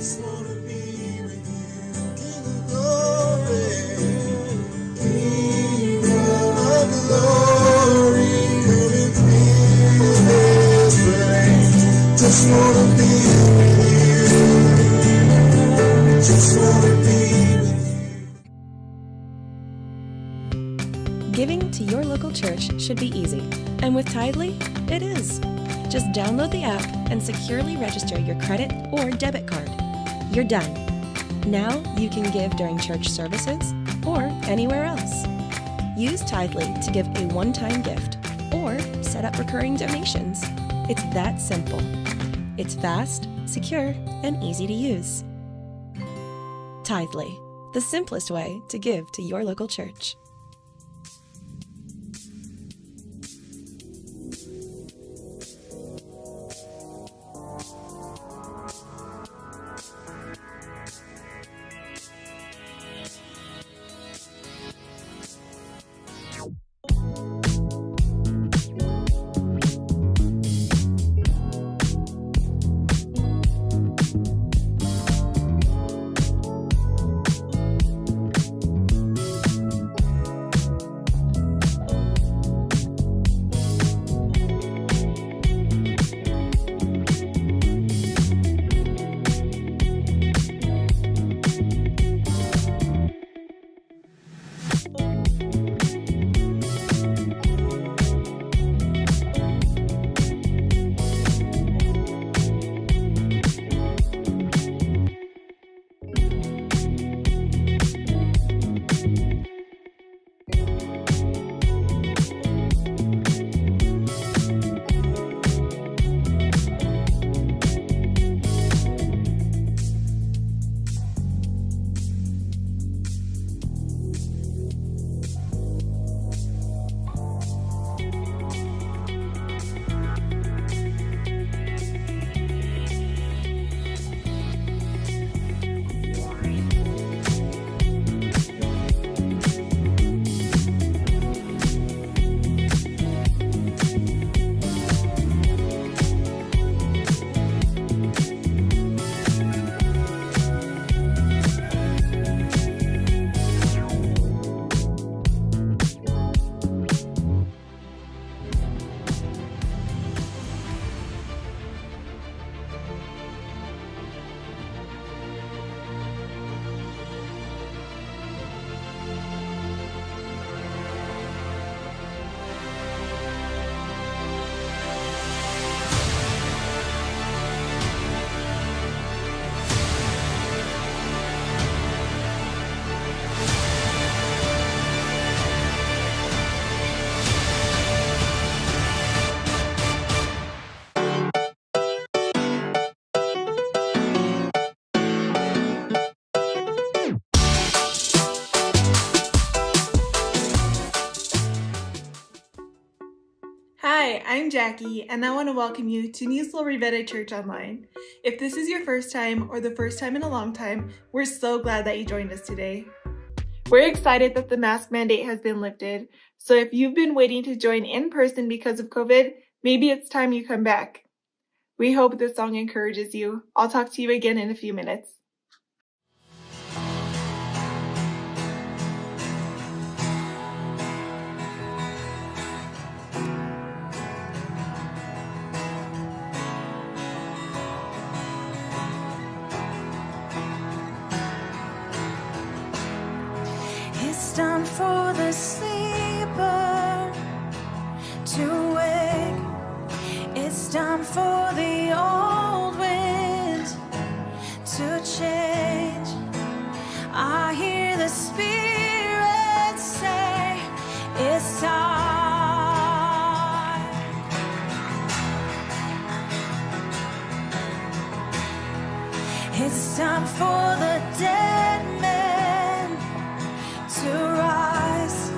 Just wanna be with you, King of glory, King of glory, come and fill this place. Just wanna be with you, just wanna be with you. Giving to your local church should be easy, and with Tithely, it is. Just download the app and securely register your credit or debit card. You're done. Now you can give during church services or anywhere else. Use Tithely to give a one-time gift or set up recurring donations. It's that simple. It's fast, secure, and easy to use. Tithely, the simplest way to give to your local church. Hi, I'm Jackie, and I want to welcome you to New Slow Rivera Church Online. If this is your first time or the first time in a long time, we're so glad that you joined us today. We're excited that the mask mandate has been lifted, so if you've been waiting to join in person because of COVID, maybe it's time you come back. We hope this song encourages you. I'll talk to you again in a few minutes. It's time for the sleeper to wake. It's time for the old wind to change. I hear the Spirit say, it's time. It's time for the dead man to rise.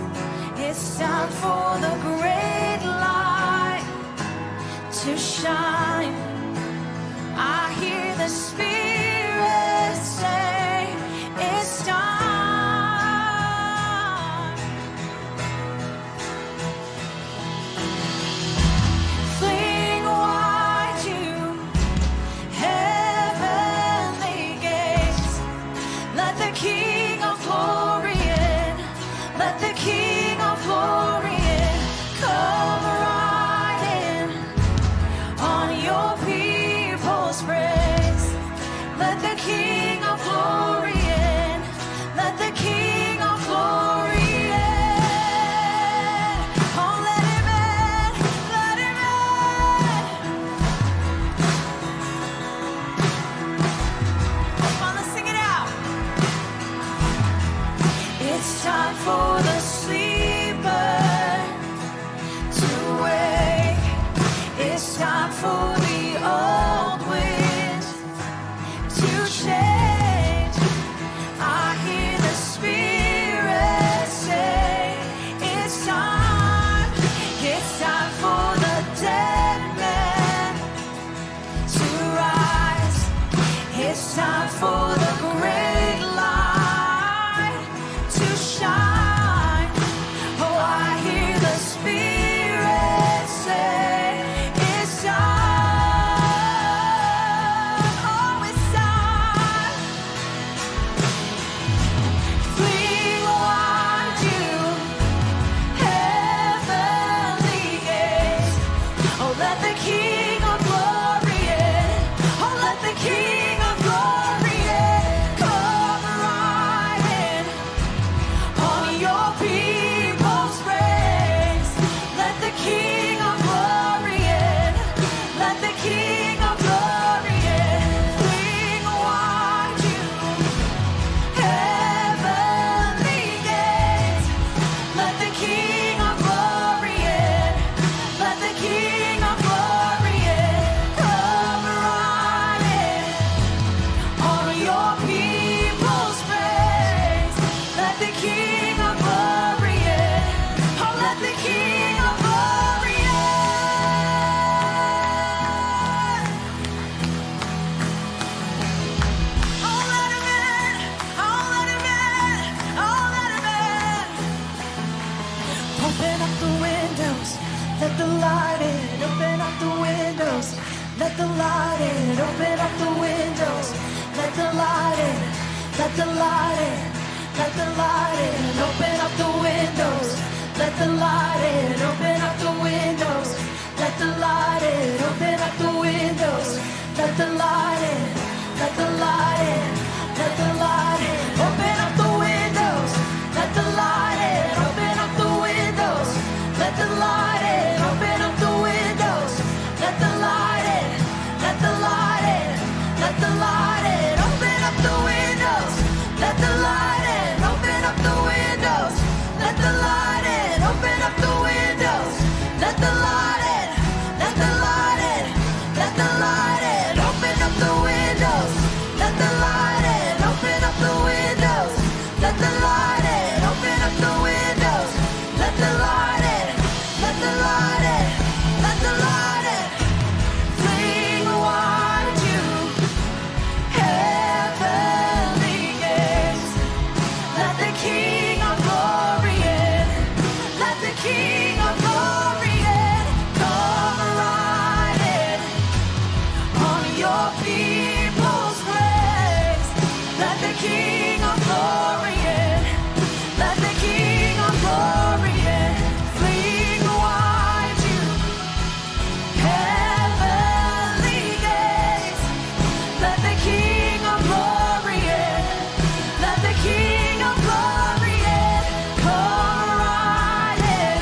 It's time for the great light to shine. I hear the Spirit say, it's time. Fling wide you heavenly time for the great light to shine. Oh, I hear the Spirit say, it's time. Oh, it's time. Flee wide you, heavenly gates. Oh, let the King of glory in. Oh, let the King of glory in. Come right in on your people's praise. Let the King of glory in. Let the King of glory in. Fling wide you, heavenly gates. Let the King of glory in. Let the King of glory in. Come right in on your people's praise. Let the King of glory in. Oh, let the King of glory in. Oh, let him in. Oh, let him in. Oh, let him in. Open up the windows, let the light in. Open up the windows, let the light in. Open up the windows, let the light in. Let the light in, let the light in. Open up the windows, let the light in. Open up the windows, let the light in. Open up the windows, let the light in. Let the light in, let the light in. Open up the windows, let the light in. Open up the windows, let the light in. Open up the windows, let the light in. Let the light in, let the light in. Open up the windows, let the light in. Open up the windows, let the light in. Open up the windows, let the light in. Let the light in, let the light in. Open up the windows, let the light in. Open up the windows, let the light in. Open up the windows, let the light in. Let the light in, let the light in. Fling wide you, heavenly gates. Let the King of glory in. Let the King of glory in. Come right in on your people's praise. Let the King of glory in. Let the King of glory in. Fling wide you, heavenly gates. Let the King of glory in. Let the King of glory in. Come right in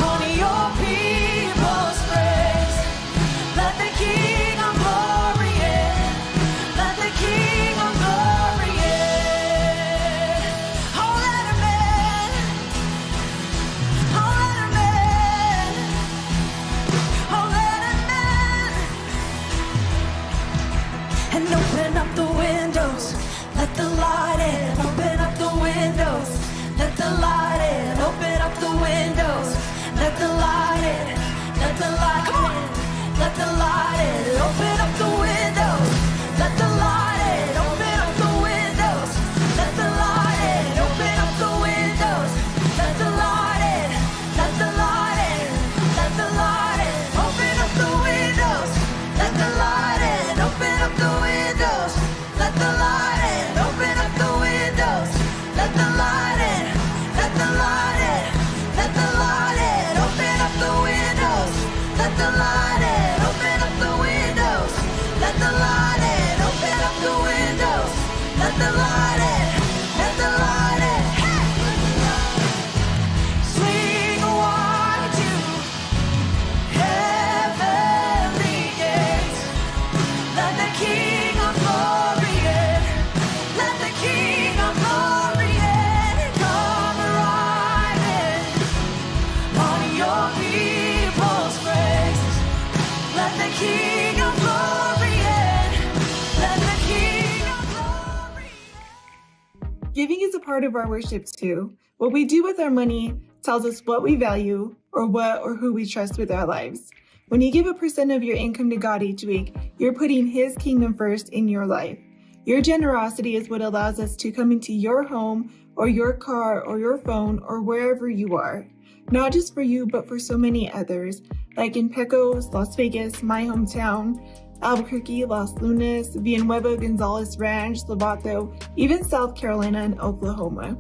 on your people's praise. Let the King of glory in. Let the King of glory in. Oh, let him in. Oh, let him in. Oh, let him in. And open up the windows, let the light in. Open up the windows, let the light in. Open up the windows, let the light in. Let the light in, let the light in. Open up the windows, let the light in. Open up the windows, let the light in. Open up the windows, let the light in. Let the light in, let the light in. Open up the windows, let the light in. Open up the windows, let the light in. Open up the windows, let the light in. Let the light in, let the light in. Open up the windows, let the light in. Open up the windows, let the light in. Open up the windows, let the light in. Let the light in. Hey! Swing wide you, heavenly gates. Let the King of glory in. Let the King of glory in. Come right in on your people's praise. Let the King of glory in. Let the King of glory in. Giving is a part of our worship too. What we do with our money tells us what we value or what or who we trust with our lives. When you give 1% of your income to God each week, you're putting His kingdom first in your life. Your generosity is what allows us to come into your home or your car or your phone or wherever you are. Not just for you, but for so many others, like in Pecos, Las Vegas, my hometown, Albuquerque, Los Lunas, Villanueva, Gonzales Ranch, Lobato, even South Carolina and Oklahoma.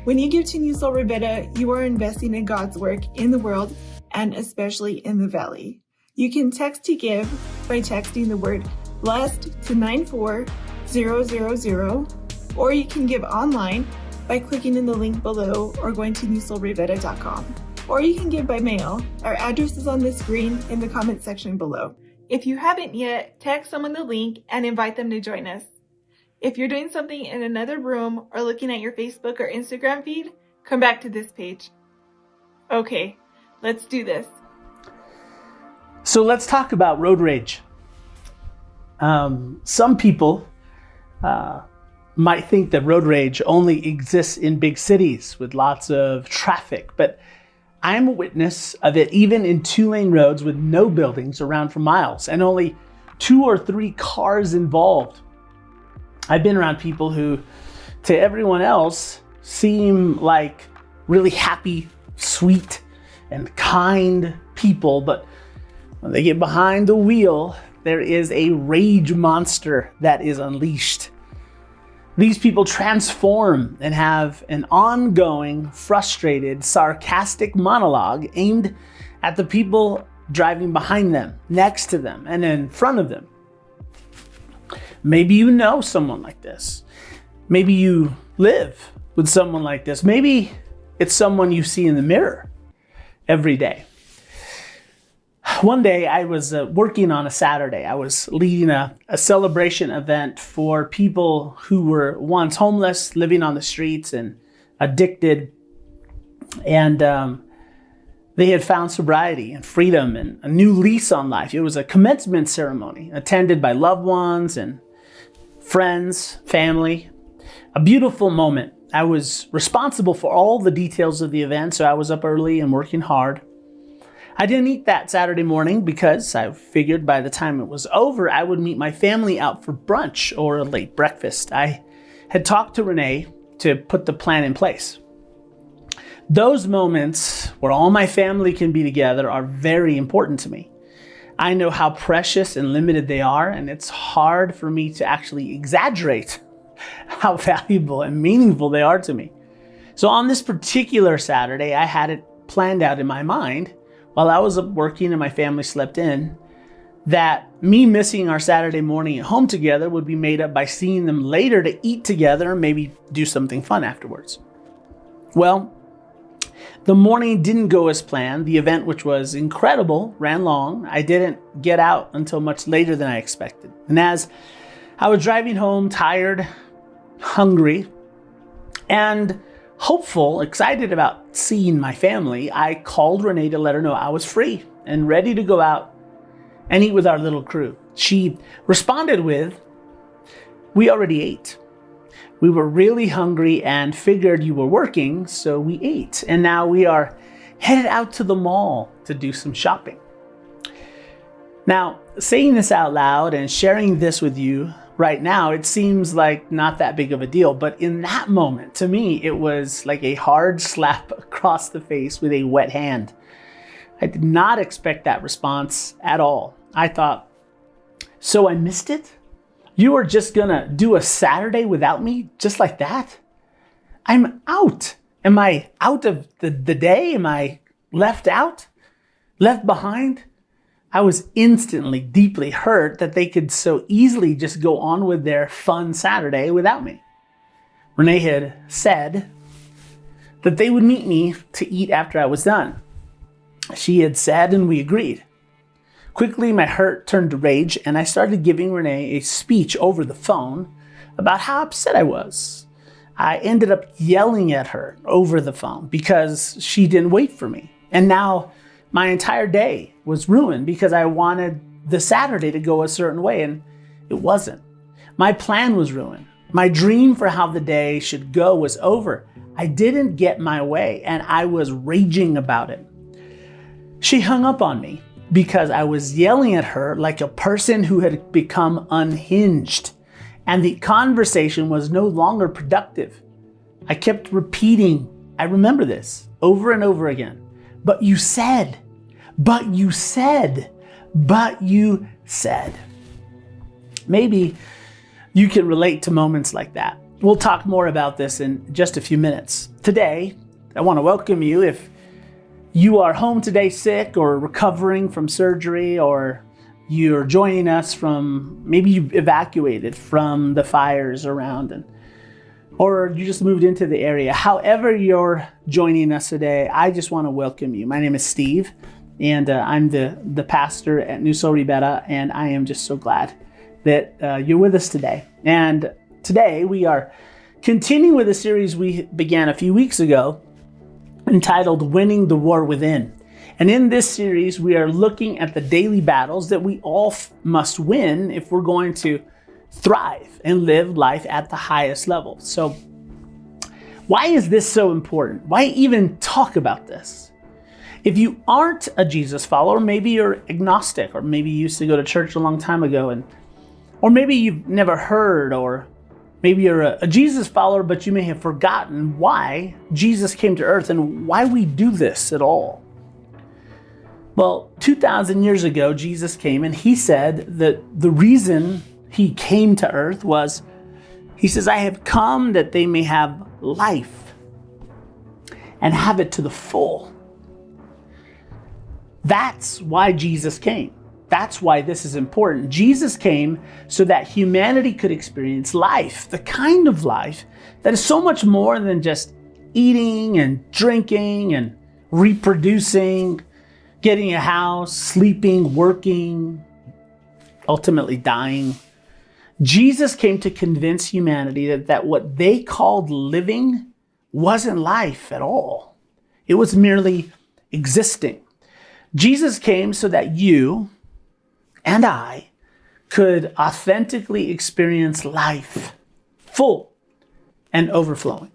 When you give to New Soul Rivetta, you are investing in God's work in the world and especially in the Valley. You can text to give by texting the word blessed to 94000, or you can give online by clicking in the link below or going to newsoulrivetta.com. Or you can give by mail. Our address is on the screen in the comment section below. If you haven't yet, text someone the link and invite them to join us. If you're doing something in another room or looking at your Facebook or Instagram feed, come back to this page. Okay, let's do this. So let's talk about road rage. Some people might think that road rage only exists in big cities with lots of traffic, but I'm a witness of it even in 2-lane roads with no buildings around for miles and only 2 or 3 cars involved. I've been around people who, to everyone else, seem like really happy, sweet, and kind people, but when they get behind the wheel, there is a rage monster that is unleashed. These people transform and have an ongoing, frustrated, sarcastic monologue aimed at the people driving behind them, next to them, and in front of them. Maybe you know someone like this. Maybe you live with someone like this. Maybe it's someone you see in the mirror every day. One day I was working on a Saturday. I was leading a celebration event for people who were once homeless, living on the streets and addicted. And they had found sobriety and freedom and a new lease on life. It was a commencement ceremony attended by loved ones and friends, family. A beautiful moment. I was responsible for all the details of the event, so I was up early and working hard. I didn't eat that Saturday morning because I figured by the time it was over, I would meet my family out for brunch or a late breakfast. I had talked to Renee to put the plan in place. Those moments where all my family can be together are very important to me. I know how precious and limited they are, and it's hard for me to actually exaggerate how valuable and meaningful they are to me. So on this particular Saturday, I had it planned out in my mind while I was up working and my family slept in, that me missing our Saturday morning at home together would be made up by seeing them later to eat together and maybe do something fun afterwards. Well, the morning didn't go as planned. The event, which was incredible, ran long. I didn't get out until much later than I expected. And as I was driving home, tired, hungry, and hopeful, excited about seeing my family, I called Renee to let her know I was free and ready to go out and eat with our little crew. She responded with, "We already ate. We were really hungry and figured you were working, so we ate. And now we are headed out to the mall to do some shopping." Now, saying this out loud and sharing this with you right now, it seems like not that big of a deal, but in that moment, to me, it was like a hard slap across the face with a wet hand. I did not expect that response at all. I thought, so I missed it? You are just gonna do a Saturday without me just like that? I'm out. Am I out of the day? Am I left out? Left behind? I was instantly deeply hurt that they could so easily just go on with their fun Saturday without me. Renee had said that they would meet me to eat after I was done. She had said, and we agreed. Quickly, my hurt turned to rage, and I started giving Renee a speech over the phone about how upset I was. I ended up yelling at her over the phone because she didn't wait for me. And now my entire day was ruined because I wanted the Saturday to go a certain way, and it wasn't. My plan was ruined. My dream for how the day should go was over. I didn't get my way, and I was raging about it. She hung up on me, because I was yelling at her like a person who had become unhinged, and the conversation was no longer productive. I kept repeating, I remember this over and over again. But you said, but you said, but you said. Maybe you can relate to moments like that. We'll talk more about this in just a few minutes. Today, I want to welcome you. If you are home today sick or recovering from surgery, or you're joining us from, maybe you evacuated from the fires around, or you just moved into the area. However you're joining us today, I just want to welcome you. My name is Steve, and I'm the pastor at New Soul Ribera, and I am just so glad that you're with us today. And today we are continuing with a series we began a few weeks ago entitled Winning the War Within. And in this series, we are looking at the daily battles that we all must win if we're going to thrive and live life at the highest level. So why is this so important? Why even talk about this? If you aren't a Jesus follower, maybe you're agnostic, or maybe you used to go to church a long time ago, or maybe you've never heard, or maybe you're a Jesus follower, but you may have forgotten why Jesus came to earth and why we do this at all. Well, 2,000 years ago, Jesus came, and he said that the reason he came to earth was, he says, I have come that they may have life and have it to the full. That's why Jesus came. That's why this is important. Jesus came so that humanity could experience life, the kind of life that is so much more than just eating and drinking and reproducing, getting a house, sleeping, working, ultimately dying. Jesus came to convince humanity that what they called living wasn't life at all. It was merely existing. Jesus came so that you and I could authentically experience life, full and overflowing.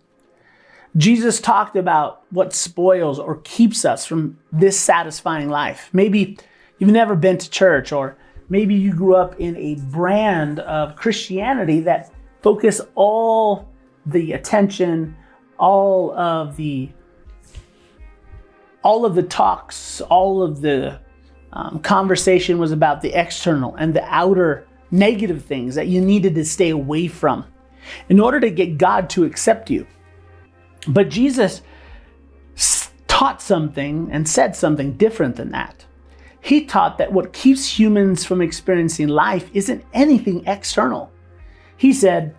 Jesus talked about what spoils or keeps us from this satisfying life. Maybe you've never been to church, or maybe you grew up in a brand of Christianity that focused all the attention, all of the talks, all of the conversation was about the external and the outer negative things that you needed to stay away from in order to get God to accept you. But Jesus taught something and said something different than that. He taught that what keeps humans from experiencing life isn't anything external. He said,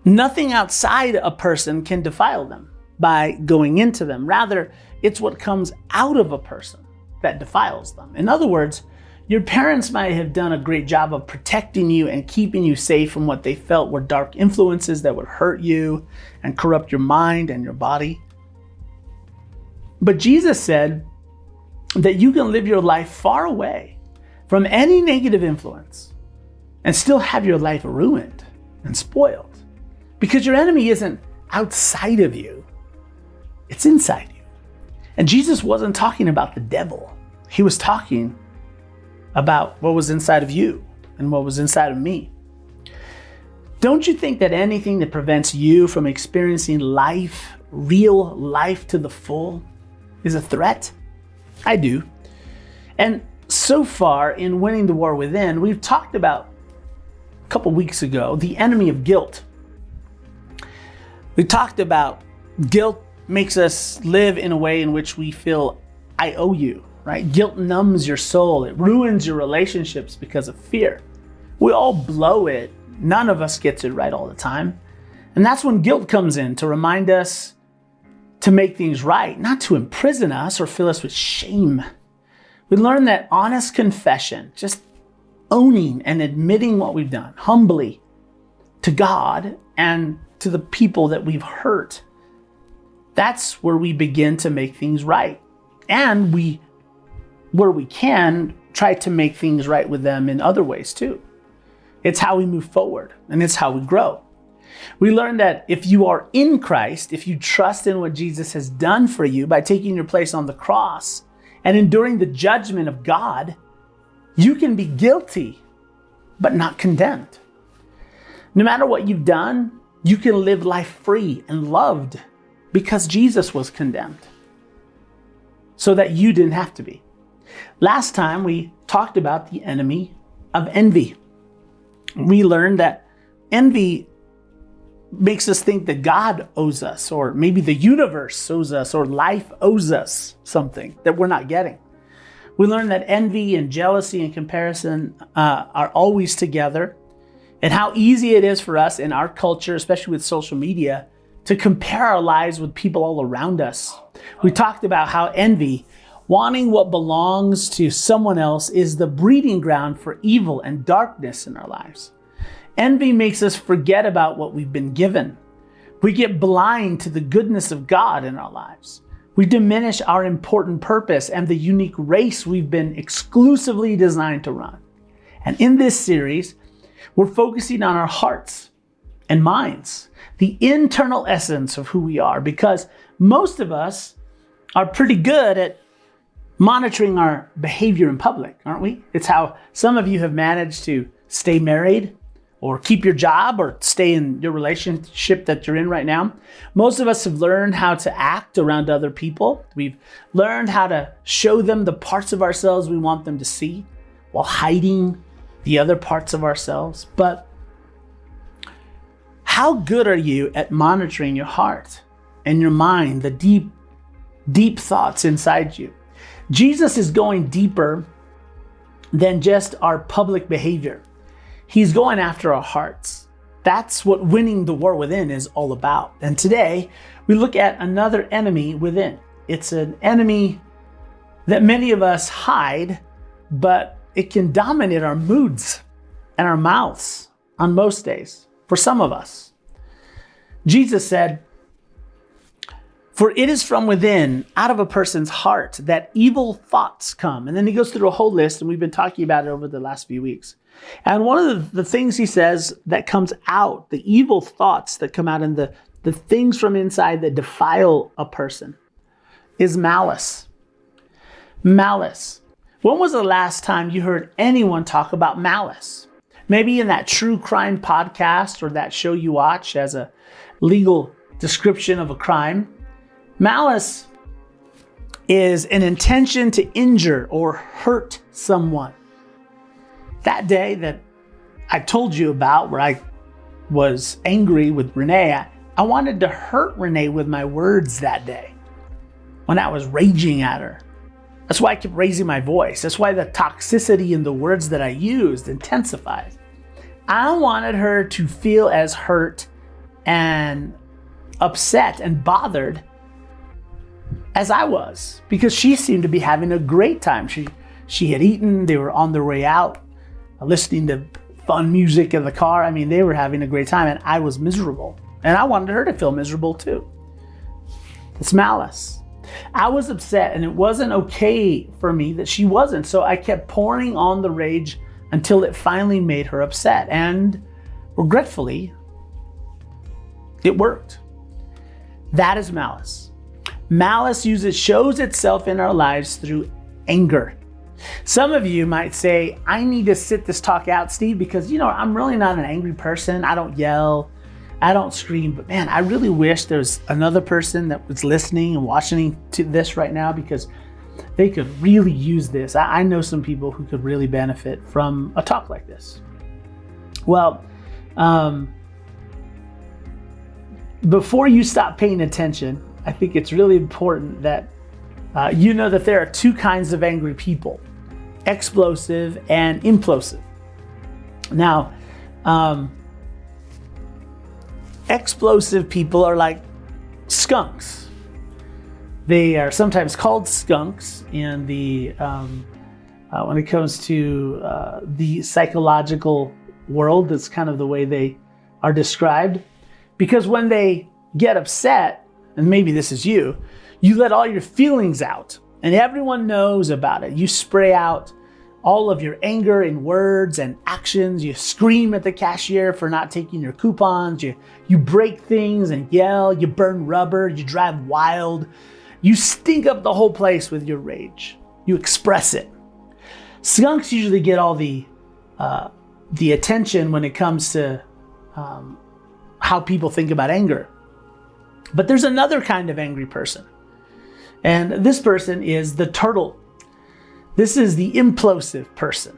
nothing outside a person can defile them by going into them. Rather, it's what comes out of a person that defiles them. In other words, your parents might have done a great job of protecting you and keeping you safe from what they felt were dark influences that would hurt you and corrupt your mind and your body. But Jesus said that you can live your life far away from any negative influence and still have your life ruined and spoiled, because your enemy isn't outside of you, it's inside you. And Jesus wasn't talking about the devil. He was talking about what was inside of you and what was inside of me. Don't you think that anything that prevents you from experiencing life, real life to the full, is a threat? I do. And so far in Winning the War Within, we've talked about, a couple weeks ago, the enemy of guilt. We talked about guilt makes us live in a way in which we feel, I owe you, right? Guilt numbs your soul. It ruins your relationships because of fear. We all blow it. None of us gets it right all the time. And that's when guilt comes in to remind us to make things right, not to imprison us or fill us with shame. We learn that honest confession, just owning and admitting what we've done humbly to God and to the people that we've hurt, that's where we begin to make things right. And where we can, try to make things right with them in other ways too. It's how we move forward, and it's how we grow. We learn that if you are in Christ, if you trust in what Jesus has done for you by taking your place on the cross and enduring the judgment of God, you can be guilty, but not condemned. No matter what you've done, you can live life free and loved because Jesus was condemned so that you didn't have to be. Last time we talked about the enemy of envy. We learned that envy makes us think that God owes us, or maybe the universe owes us, or life owes us something that we're not getting. We learned that envy and jealousy and comparison are always together, and how easy it is for us in our culture, especially with social media, to compare our lives with people all around us. We talked about how envy, wanting what belongs to someone else, is the breeding ground for evil and darkness in our lives. Envy makes us forget about what we've been given. We get blind to the goodness of God in our lives. We diminish our important purpose and the unique race we've been exclusively designed to run. And in this series, we're focusing on our hearts and minds, the internal essence of who we are, because most of us are pretty good at monitoring our behavior in public, aren't we? It's how some of you have managed to stay married, or keep your job, or stay in your relationship that you're in right now. Most of us have learned how to act around other people. We've learned how to show them the parts of ourselves we want them to see while hiding the other parts of ourselves. But how good are you at monitoring your heart and your mind, the deep, deep thoughts inside you? Jesus is going deeper than just our public behavior. He's going after our hearts. That's what winning the war within is all about. And today, we look at another enemy within. It's an enemy that many of us hide, but it can dominate our moods and our mouths on most days, for some of us. Jesus said, "For it is from within, out of a person's heart, that evil thoughts come." And then he goes through a whole list, and we've been talking about it over the last few weeks. And one of the things he says that comes out, the evil thoughts that come out, and the things from inside that defile a person, is malice. Malice. When was the last time you heard anyone talk about malice? Maybe in that true crime podcast or that show you watch as a legal description of a crime. Malice is an intention to injure or hurt someone. That day that I told you about, where I was angry with Renee, I wanted to hurt Renee with my words that day when I was raging at her. That's why I kept raising my voice. That's why the toxicity in the words that I used intensified. I wanted her to feel as hurt and upset and bothered as I was, because she seemed to be having a great time. She had eaten, they were on their way out, listening to fun music in the car. I mean, they were having a great time, and I was miserable. And I wanted her to feel miserable too. It's malice. I was upset, and it wasn't okay for me that she wasn't. So I kept pouring on the rage until it finally made her upset. And regretfully, it worked. That is malice. Malice shows itself in our lives through anger. Some of you might say, "I need to sit this talk out, Steve, because, I'm really not an angry person. I don't yell. I don't scream. But man, I really wish there was another person that was listening and watching to this right now, because they could really use this. I know some people who could really benefit from a talk like this." Well, before you stop paying attention, I think it's really important that you know that there are two kinds of angry people: explosive and implosive. Now, explosive people are like skunks. They are sometimes called skunks in the when it comes to the psychological world. That's kind of the way they are described, because when they get upset, and maybe this is you let all your feelings out, and everyone knows about it. You spray out all of your anger in words and actions. You scream at the cashier for not taking your coupons. You break things and yell. You burn rubber. You drive wild. You stink up the whole place with your rage. You express it. Skunks usually get all the attention when it comes to how people think about anger. But there's another kind of angry person. And this person is the turtle. This is the implosive person.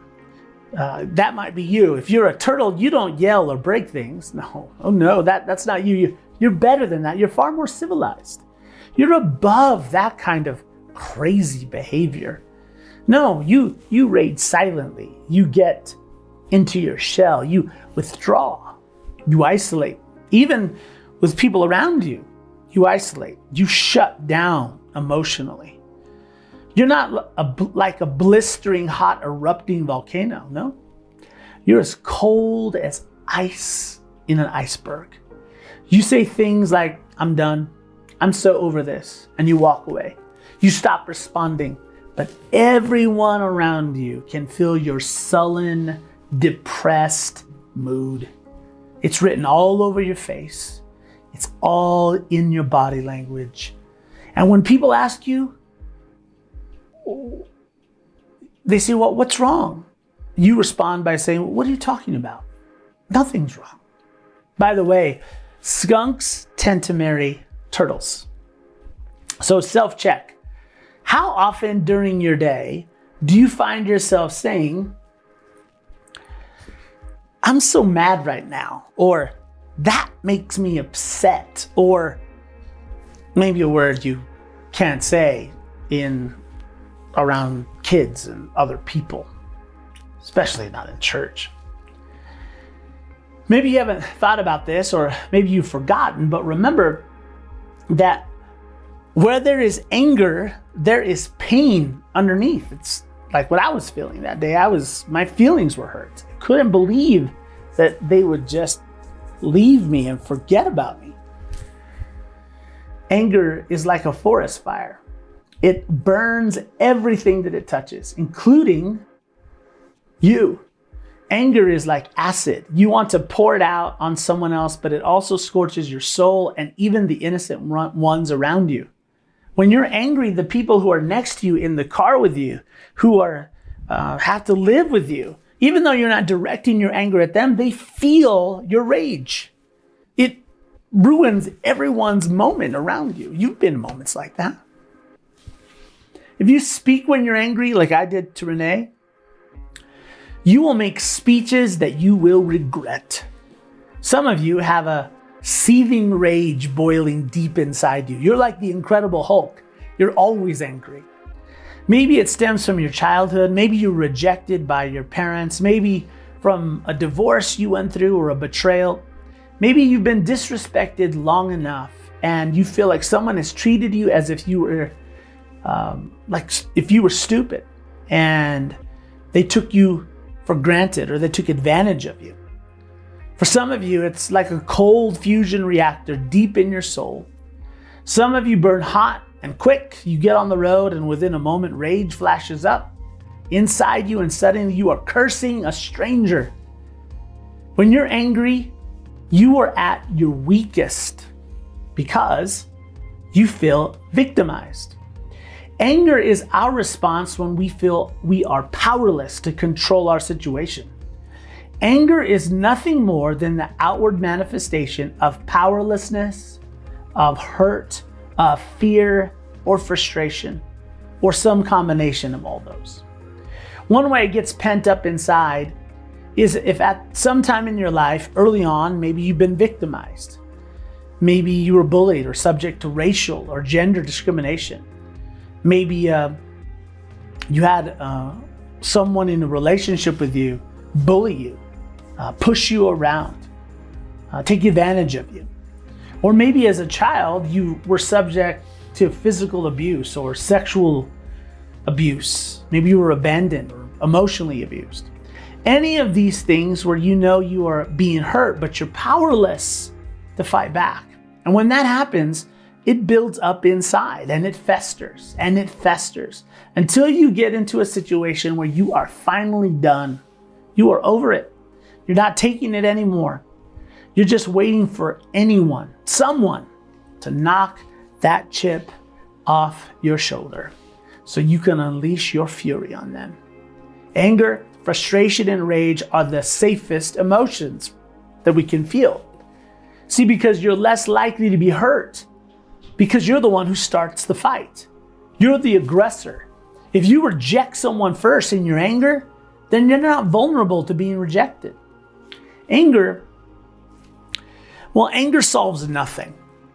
That might be you. If you're a turtle, you don't yell or break things. No, oh no, that's not you. You're better than that. You're far more civilized. You're above that kind of crazy behavior. No, you rage silently. You get into your shell. You withdraw. You isolate. Even with people around you, you isolate. You shut down emotionally. You're not like a blistering, hot, erupting volcano. No. You're as cold as ice in an iceberg. You say things like, I'm done. I'm so over this. And you walk away. You stop responding. But everyone around you can feel your sullen, depressed mood. It's written all over your face. It's all in your body language. And when people ask you, they say, well, what's wrong? You respond by saying, what are you talking about? Nothing's wrong. By the way, skunks tend to marry turtles. So self-check. How often during your day do you find yourself saying, I'm so mad right now, or that makes me upset, or maybe a word you can't say around kids and other people, especially not in church. Maybe you haven't thought about this, or maybe you've forgotten, but remember that where there is anger, there is pain underneath. It's like what I was feeling that day. My feelings were hurt. I couldn't believe that they would just leave me and forget about me. Anger is like a forest fire. It burns everything that it touches, including you. Anger is like acid. You want to pour it out on someone else, but it also scorches your soul and even the innocent ones around you. When you're angry, the people who are next to you in the car with you, who have to live with you, even though you're not directing your anger at them, they feel your rage. It ruins everyone's moment around you. You've been in moments like that. If you speak when you're angry, like I did to Renee, you will make speeches that you will regret. Some of you have a seething rage boiling deep inside you. You're like the Incredible Hulk. You're always angry. Maybe it stems from your childhood. Maybe you were rejected by your parents. Maybe from a divorce you went through or a betrayal. Maybe you've been disrespected long enough and you feel like someone has treated you as if you were stupid and they took you for granted or they took advantage of you. For some of you, it's like a cold fusion reactor deep in your soul. Some of you burn hot and quick. You get on the road and within a moment, rage flashes up inside you and suddenly you are cursing a stranger. When you're angry, you are at your weakest because you feel victimized. Anger is our response when we feel we are powerless to control our situation. Anger is nothing more than the outward manifestation of powerlessness, of hurt, of fear, or frustration, or some combination of all those. One way it gets pent up inside is if at some time in your life, early on, maybe you've been victimized. Maybe you were bullied or subject to racial or gender discrimination. Maybe you had someone in a relationship with you bully you, push you around, take advantage of you. Or maybe as a child, you were subject to physical abuse or sexual abuse. Maybe you were abandoned or emotionally abused. Any of these things where you know you are being hurt, but you're powerless to fight back. And when that happens, it builds up inside and it festers until you get into a situation where you are finally done. You are over it. You're not taking it anymore. You're just waiting for someone to knock that chip off your shoulder so you can unleash your fury on them. Anger, frustration, and rage are the safest emotions that we can feel. See, because you're less likely to be hurt, because you're the one who starts the fight. You're the aggressor. If you reject someone first in your anger, then you're not vulnerable to being rejected. Anger solves nothing.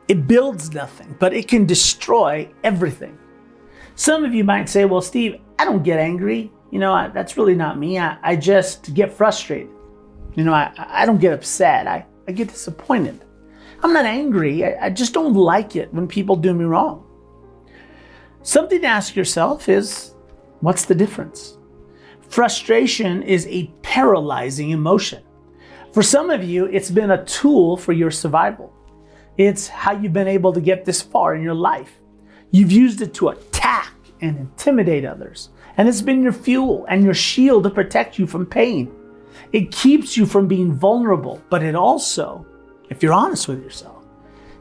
It builds nothing, but it can destroy everything. Some of you might say, well, Steve, I don't get angry. That's really not me. I just get frustrated. I don't get upset. I get disappointed. I'm not angry. I just don't like it when people do me wrong. Something to ask yourself is, what's the difference? Frustration is a paralyzing emotion. For some of you, it's been a tool for your survival. It's how you've been able to get this far in your life. You've used it to attack and intimidate others. And it's been your fuel and your shield to protect you from pain. It keeps you from being vulnerable, but it also, if you're honest with yourself,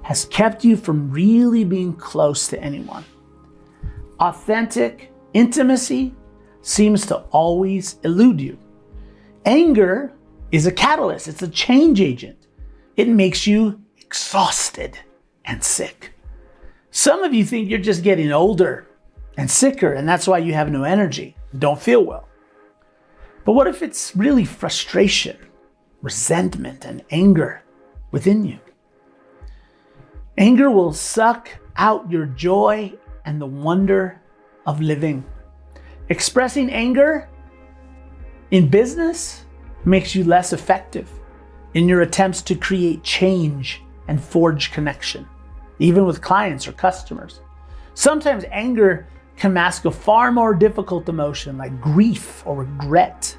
has kept you from really being close to anyone. Authentic intimacy seems to always elude you. Anger is a catalyst. It's a change agent. It makes you exhausted and sick. Some of you think you're just getting older and sicker, and that's why you have no energy, don't feel well. But what if it's really frustration, resentment, and anger within you? Anger will suck out your joy and the wonder of living. Expressing anger in business makes you less effective in your attempts to create change and forge connection, even with clients or customers. Sometimes anger can mask a far more difficult emotion like grief or regret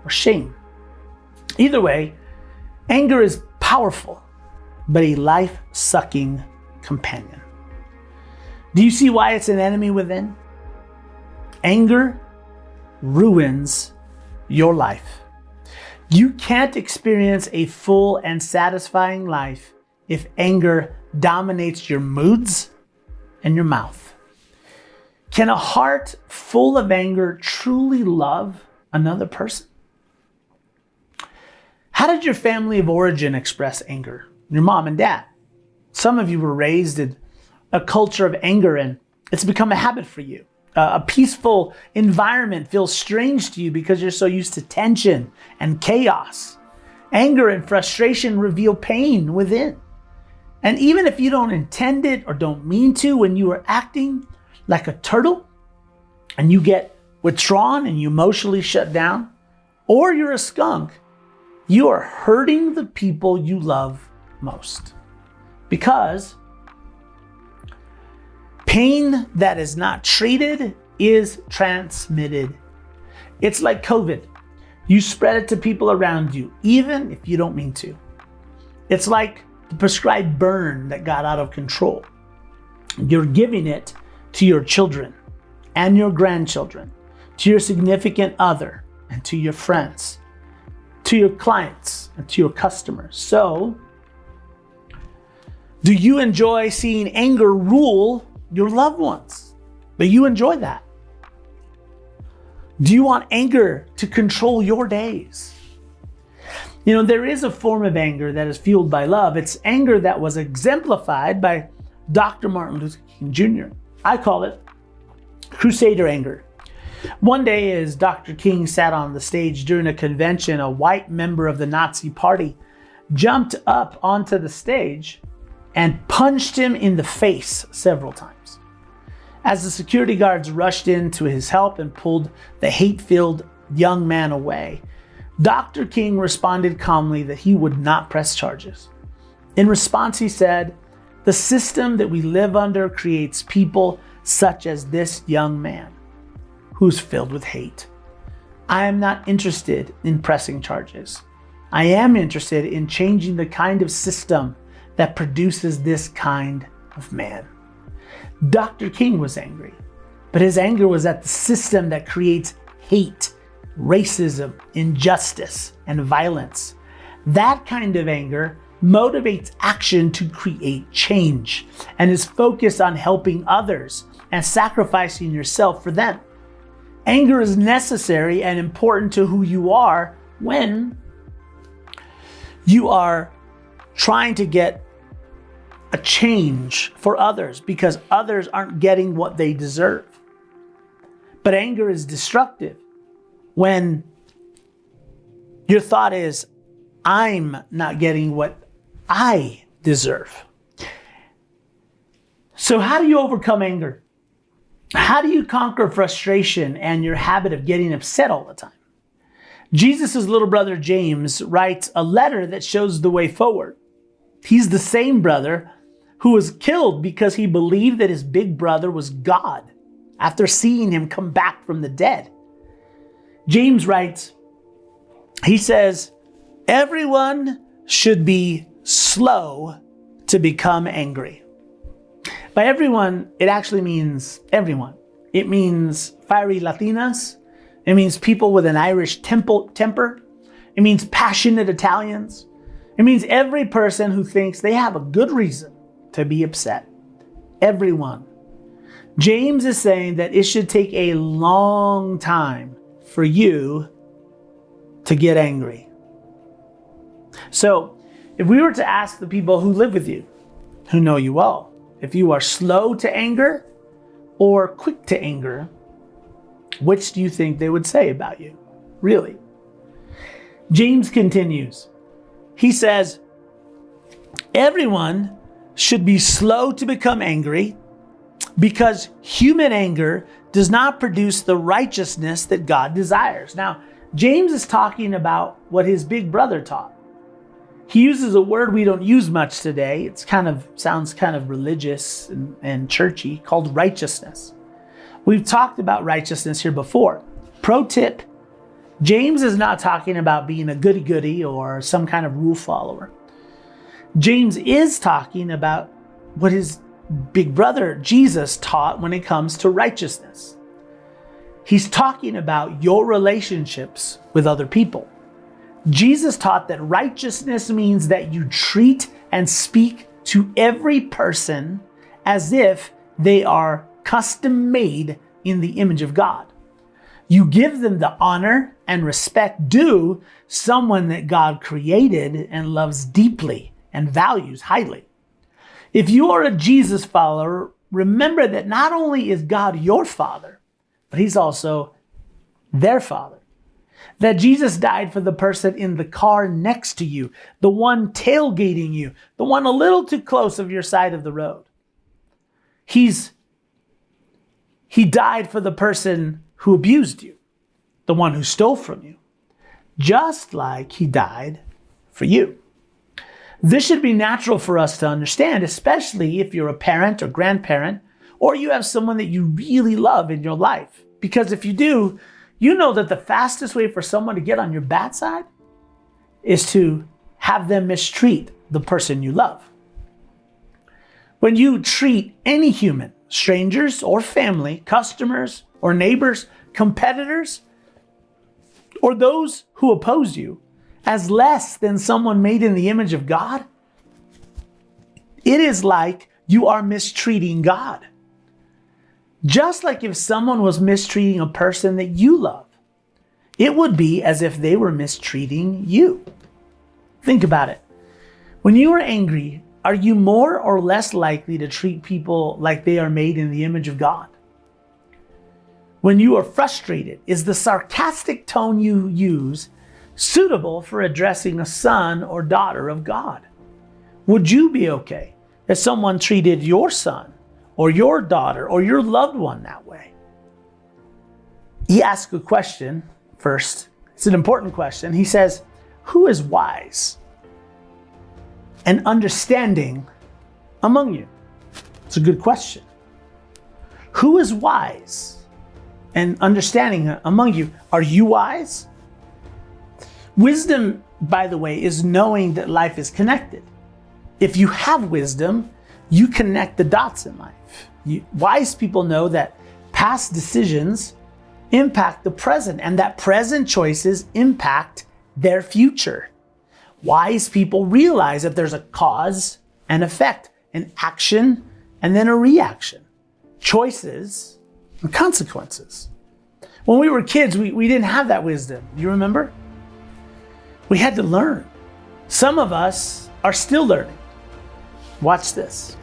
or shame. Either way, anger is powerful, but a life-sucking companion. Do you see why it's an enemy within? Anger ruins your life. You can't experience a full and satisfying life if anger dominates your moods and your mouth. Can a heart full of anger truly love another person? How did your family of origin express anger? Your mom and dad. Some of you were raised in a culture of anger and it's become a habit for you. A peaceful environment feels strange to you because you're so used to tension and chaos. Anger and frustration reveal pain within. And even if you don't intend it or don't mean to, when you are acting like a turtle and you get withdrawn and you emotionally shut down, or you're a skunk, you are hurting the people you love most. Because pain that is not treated is transmitted. It's like COVID. You spread it to people around you, even if you don't mean to. It's like the prescribed burn that got out of control. You're giving it to your children and your grandchildren, to your significant other and to your friends, to your clients and to your customers. So, do you enjoy seeing anger rule your loved ones? Do you enjoy that? Do you want anger to control your days? There is a form of anger that is fueled by love. It's anger that was exemplified by Dr. Martin Luther King Jr. I call it Crusader anger. One day, as Dr. King sat on the stage during a convention, a white member of the Nazi Party jumped up onto the stage and punched him in the face several times. As the security guards rushed in to his help and pulled the hate-filled young man away, Dr. King responded calmly that he would not press charges. In response, he said, "The system that we live under creates people such as this young man, who's filled with hate. I am not interested in pressing charges. I am interested in changing the kind of system that produces this kind of man." Dr. King was angry, but his anger was at the system that creates hate, racism, injustice, and violence. That kind of anger motivates action to create change and is focused on helping others and sacrificing yourself for them. Anger is necessary and important to who you are when you are trying to get a change for others because others aren't getting what they deserve. But anger is destructive when your thought is, I'm not getting what I deserve. So how do you overcome anger? How do you conquer frustration and your habit of getting upset all the time? Jesus' little brother James writes a letter that shows the way forward. He's the same brother who was killed because he believed that his big brother was God after seeing him come back from the dead. James writes, he says, everyone should be slow to become angry. By everyone, it actually means everyone. It means fiery Latinas. It means people with an Irish temper. It means passionate Italians. It means every person who thinks they have a good reason to be upset. Everyone. James is saying that it should take a long time for you to get angry. So, if we were to ask the people who live with you, who know you well, if you are slow to anger or quick to anger, which do you think they would say about you? Really? James continues. He says, everyone should be slow to become angry because human anger does not produce the righteousness that God desires. Now, James is talking about what his big brother taught. He uses a word we don't use much today. It sounds kind of religious and churchy, called righteousness. We've talked about righteousness here before. Pro tip, James is not talking about being a goody-goody or some kind of rule follower. James is talking about what his big brother Jesus taught when it comes to righteousness. He's talking about your relationships with other people. Jesus taught that righteousness means that you treat and speak to every person as if they are custom made in the image of God. You give them the honor and respect due someone that God created and loves deeply and values highly. If you are a Jesus follower, remember that not only is God your Father, but He's also their Father. That Jesus died for the person in the car next to you, the one tailgating you, the one a little too close of your side of the road. He died for the person who abused you, the one who stole from you, just like He died for you. This should be natural for us to understand, especially if you're a parent or grandparent, or you have someone that you really love in your life. Because if you do, you know that the fastest way for someone to get on your bad side is to have them mistreat the person you love. When you treat any human, strangers or family, customers or neighbors, competitors, or those who oppose you, as less than someone made in the image of God, it is like you are mistreating God. Just like if someone was mistreating a person that you love, it would be as if they were mistreating you. Think about it. When you are angry, are you more or less likely to treat people like they are made in the image of God? When you are frustrated, is the sarcastic tone you use suitable for addressing a son or daughter of God? Would you be okay if someone treated your son or your daughter or your loved one that way? He asks a question first. It's an important question. He says, who is wise and understanding among you? It's a good question. Who is wise and understanding among you? Are you wise? Wisdom, by the way, is knowing that life is connected. If you have wisdom, you connect the dots in life. Wise people know that past decisions impact the present and that present choices impact their future. Wise people realize that there's a cause and effect, an action and then a reaction. choices and consequences. When we were kids, we didn't have that wisdom. You remember? We had to learn. Some of us are still learning. Watch this.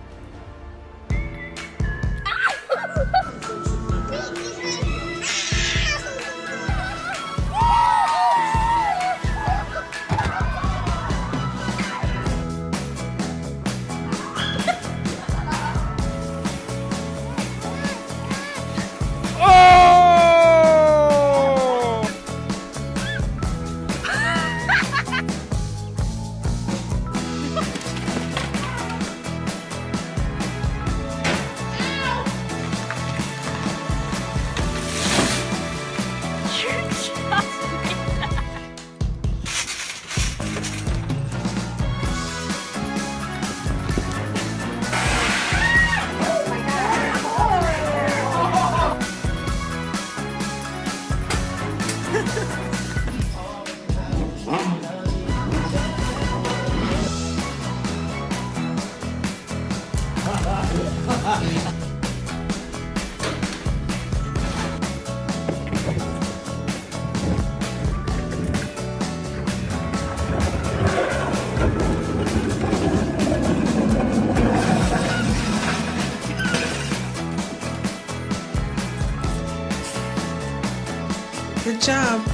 Good job.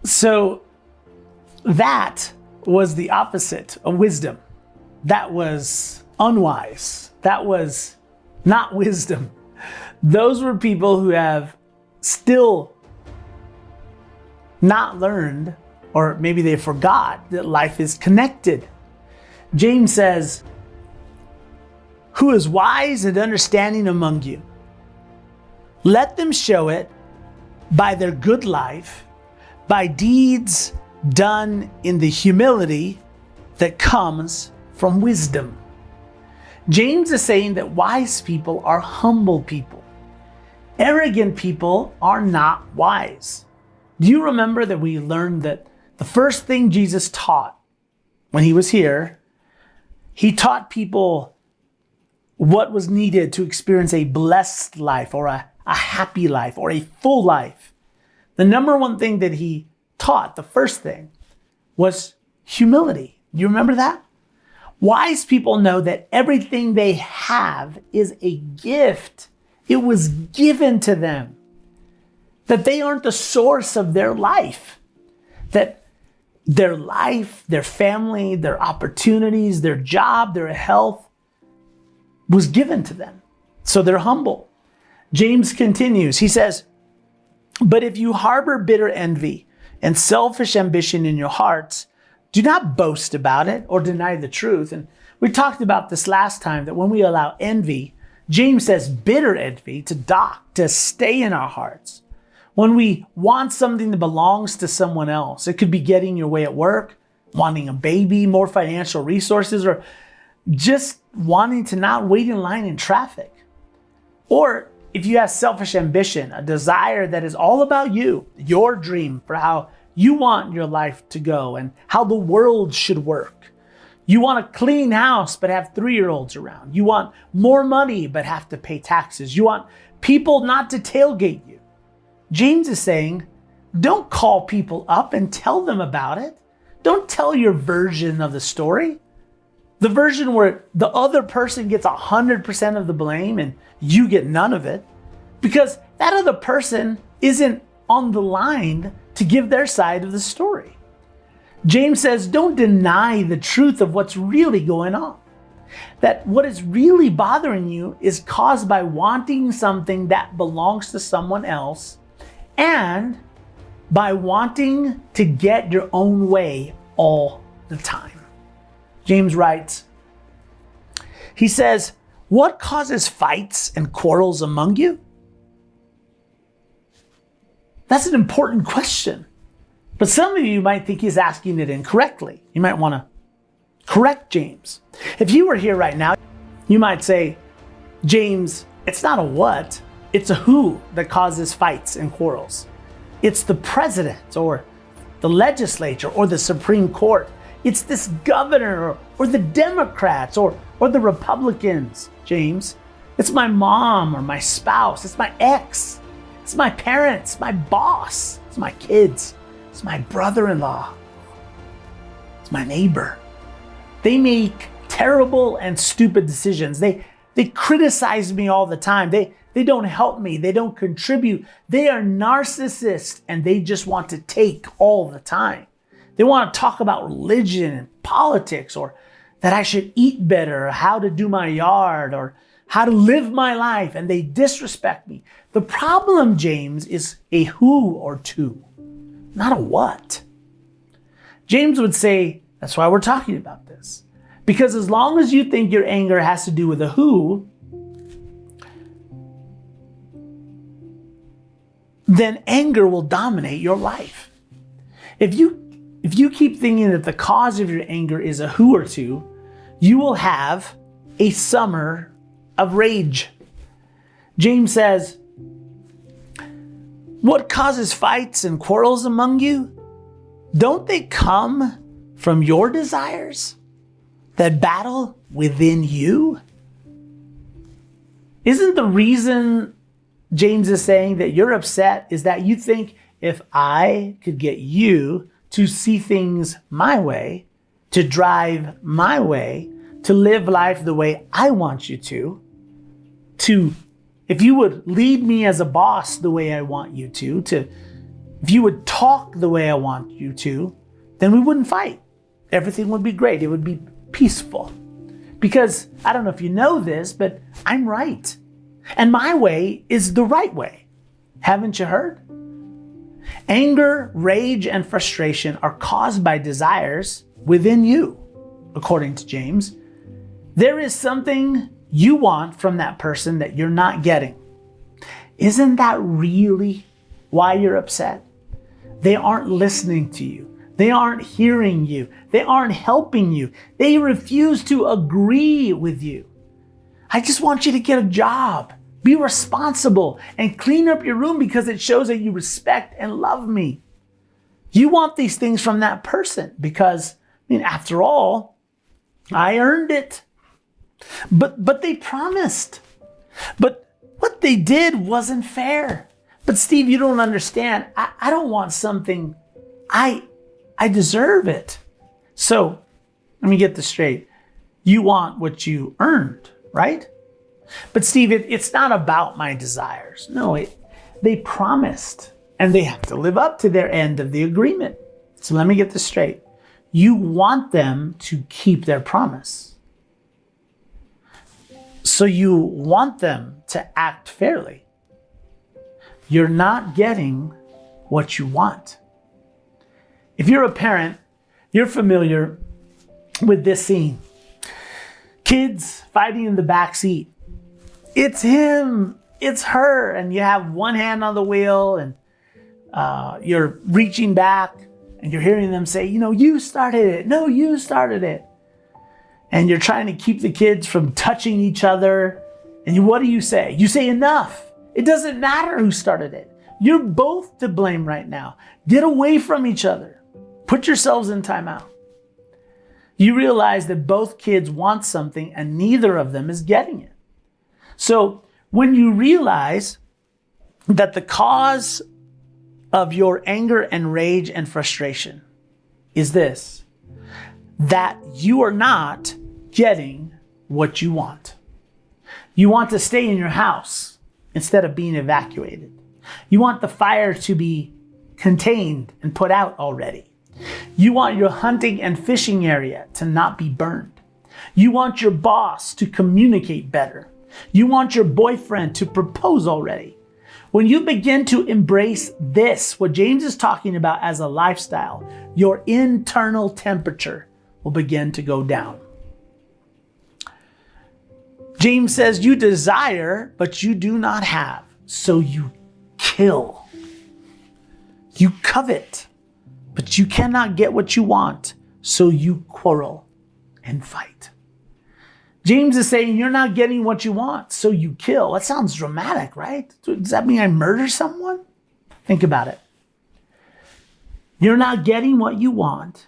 So that was the opposite of wisdom. That was unwise. That was not wisdom. Those were people who have still not learned, or maybe they forgot that life is connected. James says, "Who is wise and understanding among you? Let them show it by their good life, by deeds done in the humility that comes from wisdom." James is saying that wise people are humble people. Arrogant people are not wise. Do you remember that we learned that the first thing Jesus taught when he was here, he taught people what was needed to experience a blessed life or a happy life or a full life? The number one thing that he taught, the first thing, was humility. You remember that? Wise people know that everything they have is a gift. It was given to them. That they aren't the source of their life. That their life, their family, their opportunities, their job, their health was given to them. So they're humble. James continues. He says, "But if you harbor bitter envy and selfish ambition in your hearts, do not boast about it or deny the truth." And we talked about this last time, that when we allow envy, James says bitter envy, to stay in our hearts. When we want something that belongs to someone else, it could be getting your way at work, wanting a baby, more financial resources, or just wanting to not wait in line in traffic. Or if you have selfish ambition, a desire that is all about you, your dream for how you want your life to go and how the world should work. You want a clean house but have 3-year-olds around. You want more money but have to pay taxes. You want people not to tailgate you. James is saying, don't call people up and tell them about it. Don't tell your version of the story. The version where the other person gets 100% of the blame and you get none of it, because that other person isn't on the line to give their side of the story. James says, don't deny the truth of what's really going on. That what is really bothering you is caused by wanting something that belongs to someone else and by wanting to get your own way all the time. James writes, he says, what causes fights and quarrels among you? That's an important question. But some of you might think he's asking it incorrectly. You might want to correct James. If you were here right now, you might say, James, it's not a what, it's a who that causes fights and quarrels. It's the president or the legislature or the Supreme Court. It's this governor or the Democrats or the Republicans, James. It's my mom or my spouse. It's my ex. It's my parents, my boss. It's my kids. It's my brother-in-law. It's my neighbor. They make terrible and stupid decisions. They criticize me all the time. They don't help me. They don't contribute. They are narcissists and they just want to take all the time. They want to talk about religion and politics or that I should eat better or how to do my yard or how to live my life, and they disrespect me. The problem, James, is a who or two, not a what. James would say, that's why we're talking about this. Because as long as you think your anger has to do with a who, then anger will dominate your life. If you keep thinking that the cause of your anger is a who or two, you will have a summer of rage. James says, what causes fights and quarrels among you? Don't they come from your desires that battle within you? Isn't the reason James is saying that you're upset is that you think if I could get you to see things my way, to drive my way, to live life the way I want you to if you would lead me as a boss the way I want you to if you would talk the way I want you to, then we wouldn't fight. Everything would be great. It would be peaceful. Because I don't know if you know this, but I'm right. And my way is the right way. Haven't you heard? Anger, rage, and frustration are caused by desires within you, according to James. There is something you want from that person that you're not getting. Isn't that really why you're upset? They aren't listening to you. They aren't hearing you. They aren't helping you. They refuse to agree with you. I just want you to get a job. Be responsible and clean up your room because it shows that you respect and love me. You want these things from that person because, after all, I earned it. But they promised. But what they did wasn't fair. But Steve, you don't understand. I don't want something. I deserve it. So let me get this straight. You want what you earned, right? But Steve, it's not about my desires. No, they promised and they have to live up to their end of the agreement. So let me get this straight. You want them to keep their promise. So you want them to act fairly. You're not getting what you want. If you're a parent, you're familiar with this scene. Kids fighting in the back seat. It's him, it's her, and you have one hand on the wheel and you're reaching back and you're hearing them say, you started it. No, you started it. And you're trying to keep the kids from touching each other. And what do you say? You say enough. It doesn't matter who started it. You're both to blame right now. Get away from each other. Put yourselves in timeout. You realize that both kids want something and neither of them is getting it. So when you realize that the cause of your anger and rage and frustration is this, that you are not getting what you want. You want to stay in your house instead of being evacuated. You want the fire to be contained and put out already. You want your hunting and fishing area to not be burned. You want your boss to communicate better. You want your boyfriend to propose already. When you begin to embrace this, what James is talking about as a lifestyle, your internal temperature will begin to go down. James says, you desire, but you do not have, so you kill. You covet, but you cannot get what you want, so you quarrel and fight. James is saying you're not getting what you want, so you kill. That sounds dramatic, right? Does that mean I murder someone? Think about it. You're not getting what you want,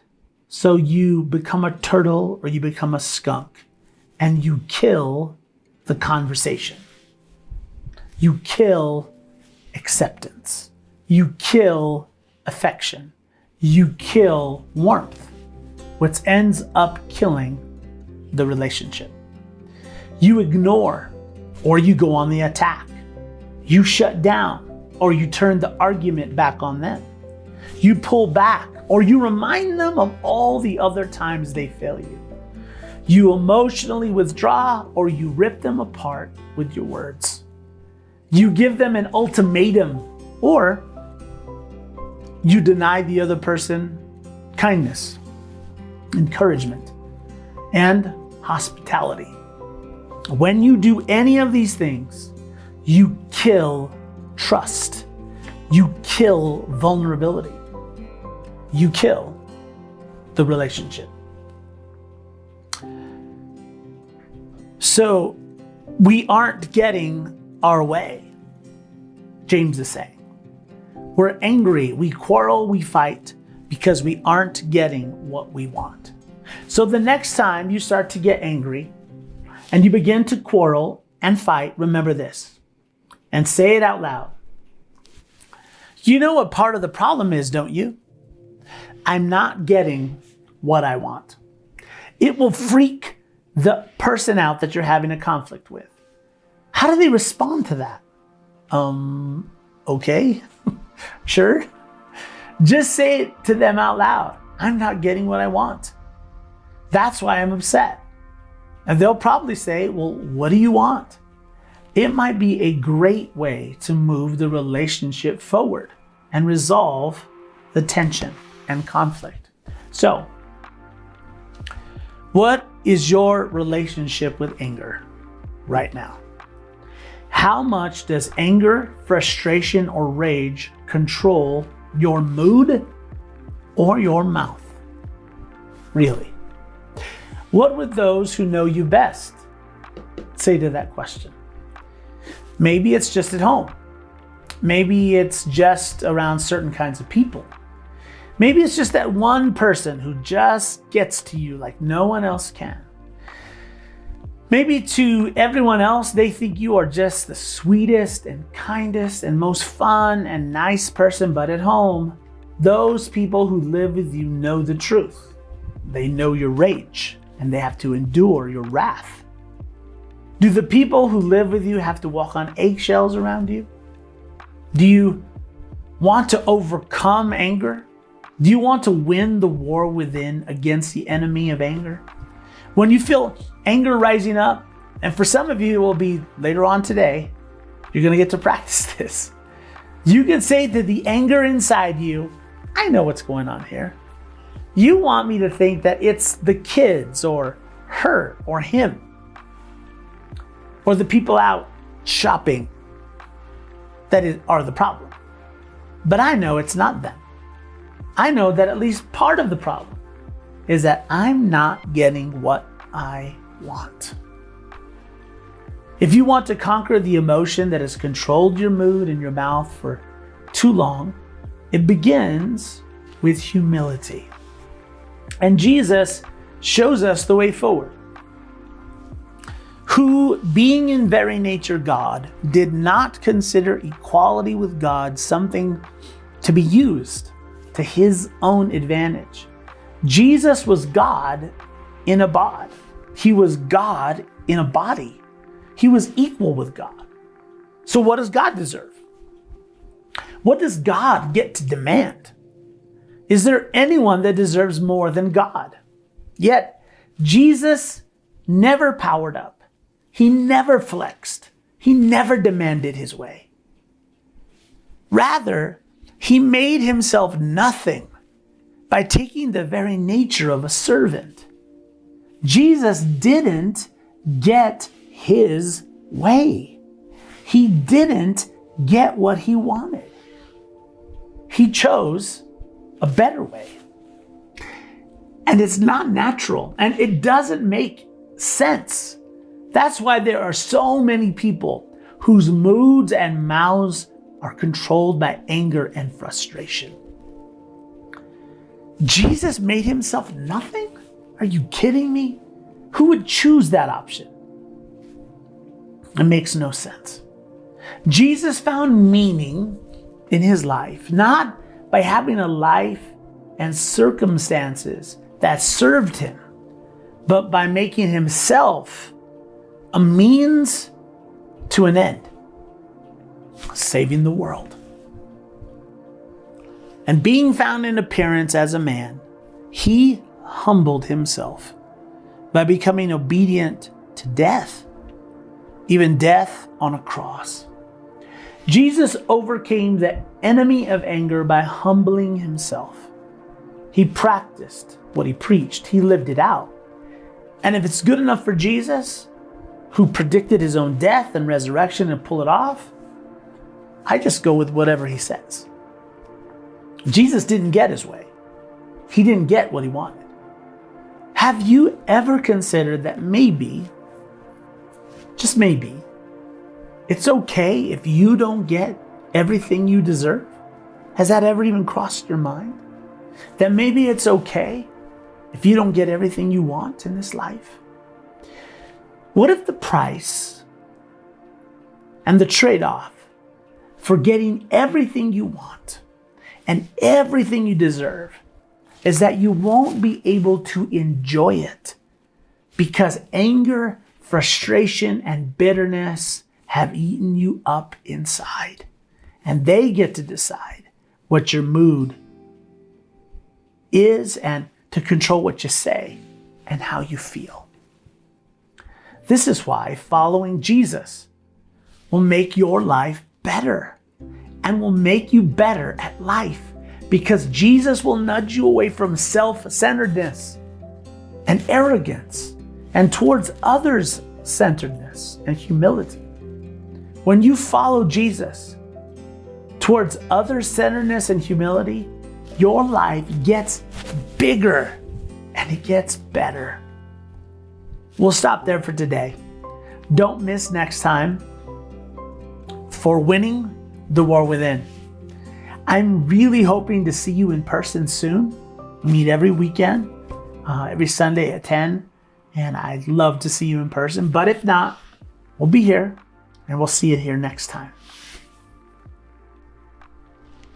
so you become a turtle or you become a skunk and you kill the conversation. You kill acceptance. You kill affection. You kill warmth, which ends up killing the relationship. You ignore or you go on the attack. You shut down or you turn the argument back on them. You pull back or you remind them of all the other times they fail you. You emotionally withdraw or you rip them apart with your words. You give them an ultimatum or you deny the other person kindness, encouragement, and hospitality. When you do any of these things, you kill trust. You kill vulnerability. You kill the relationship. So we aren't getting our way, James is saying. We're angry, we quarrel, we fight because we aren't getting what we want. So the next time you start to get angry and you begin to quarrel and fight, remember this and say it out loud. You know what part of the problem is, don't you? I'm not getting what I want. It will freak the person out that you're having a conflict with. How do they respond to that? Okay, sure. Just say it to them out loud. I'm not getting what I want. That's why I'm upset. And they'll probably say, well, what do you want? It might be a great way to move the relationship forward and resolve the tension and conflict. So, what is your relationship with anger right now? How much does anger, frustration, or rage control your mood or your mouth? Really? What would those who know you best say to that question? Maybe it's just at home. Maybe it's just around certain kinds of people. Maybe it's just that one person who just gets to you like no one else can. Maybe to everyone else, they think you are just the sweetest and kindest and most fun and nice person, but at home, those people who live with you know the truth. They know your rage and they have to endure your wrath. Do the people who live with you have to walk on eggshells around you? Do you want to overcome anger? Do you want to win the war within against the enemy of anger? When you feel anger rising up, and for some of you it will be later on today, you're going to get to practice this. You can say to the anger inside you, I know what's going on here. You want me to think that it's the kids or her or him or the people out shopping that are the problem. But I know it's not them. I know that at least part of the problem is that I'm not getting what I want. If you want to conquer the emotion that has controlled your mood and your mouth for too long, it begins with humility. And Jesus shows us the way forward. Who, being in very nature God, did not consider equality with God something to be used to his own advantage. Jesus was God in a bod. He was God in a body. He was equal with God. So what does God deserve? What does God get to demand? Is there anyone that deserves more than God? Yet, Jesus never powered up. He never flexed. He never demanded his way. Rather, he made himself nothing by taking the very nature of a servant. Jesus didn't get his way. He didn't get what he wanted. He chose a better way. And it's not natural, and it doesn't make sense. That's why there are so many people whose moods and mouths are controlled by anger and frustration. Jesus made himself nothing? Are you kidding me? Who would choose that option? It makes no sense. Jesus found meaning in his life, not by having a life and circumstances that served him, but by making himself a means to an end, saving the world. And being found in appearance as a man, he humbled himself by becoming obedient to death, even death on a cross. Jesus overcame the enemy of anger by humbling himself. He practiced what he preached. He lived it out. And if it's good enough for Jesus, who predicted his own death and resurrection and pull it off, I just go with whatever he says. Jesus didn't get his way. He didn't get what he wanted. Have you ever considered that maybe, just maybe, it's okay if you don't get everything you deserve? Has that ever even crossed your mind? That maybe it's okay if you don't get everything you want in this life? What if the price and the trade-off for getting everything you want and everything you deserve is that you won't be able to enjoy it because anger, frustration, and bitterness have eaten you up inside, and they get to decide what your mood is and to control what you say and how you feel. This is why following Jesus will make your life better and will make you better at life, because Jesus will nudge you away from self-centeredness and arrogance and towards others-centeredness and humility. When you follow Jesus towards other-centeredness and humility, your life gets bigger and it gets better. We'll stop there for today. Don't miss next time for Winning the War Within. I'm really hoping to see you in person soon. We meet every weekend, every Sunday at 10, and I'd love to see you in person. But if not, we'll be here, and we'll see you here next time.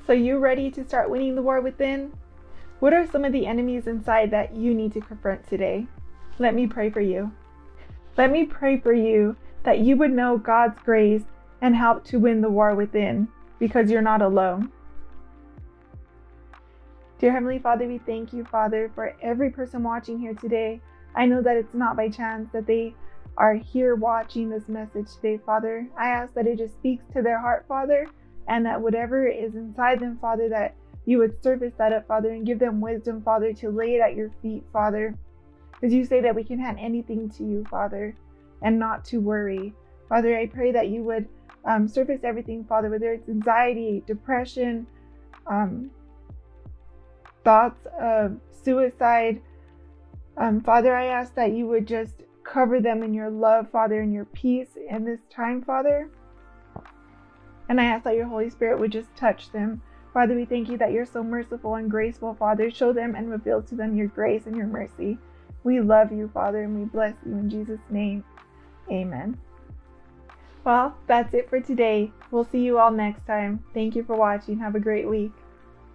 So you ready to start winning the war within? What are some of the enemies inside that you need to confront today? Let me pray for you. Let me pray for you that you would know God's grace and help to win the war within, because you're not alone. Dear Heavenly Father, we thank you, Father, for every person watching here today. I know that it's not by chance that they are here watching this message today, Father. I ask that it just speaks to their heart, Father, and that whatever is inside them, Father, that you would surface that up, Father, and give them wisdom, Father, to lay it at your feet, Father. Because you say that we can hand anything to you, Father, and not to worry. Father, I pray that you would surface everything, Father, whether it's anxiety, depression, thoughts of suicide. Father, I ask that you would just cover them in your love, Father, and your peace in this time, Father. And I ask that your Holy Spirit would just touch them. Father, we thank you that you're so merciful and graceful, Father. Show them and reveal to them your grace and your mercy. We love you, Father, and we bless you in Jesus' name. Amen. Well, that's it for today. We'll see you all next time. Thank you for watching. Have a great week.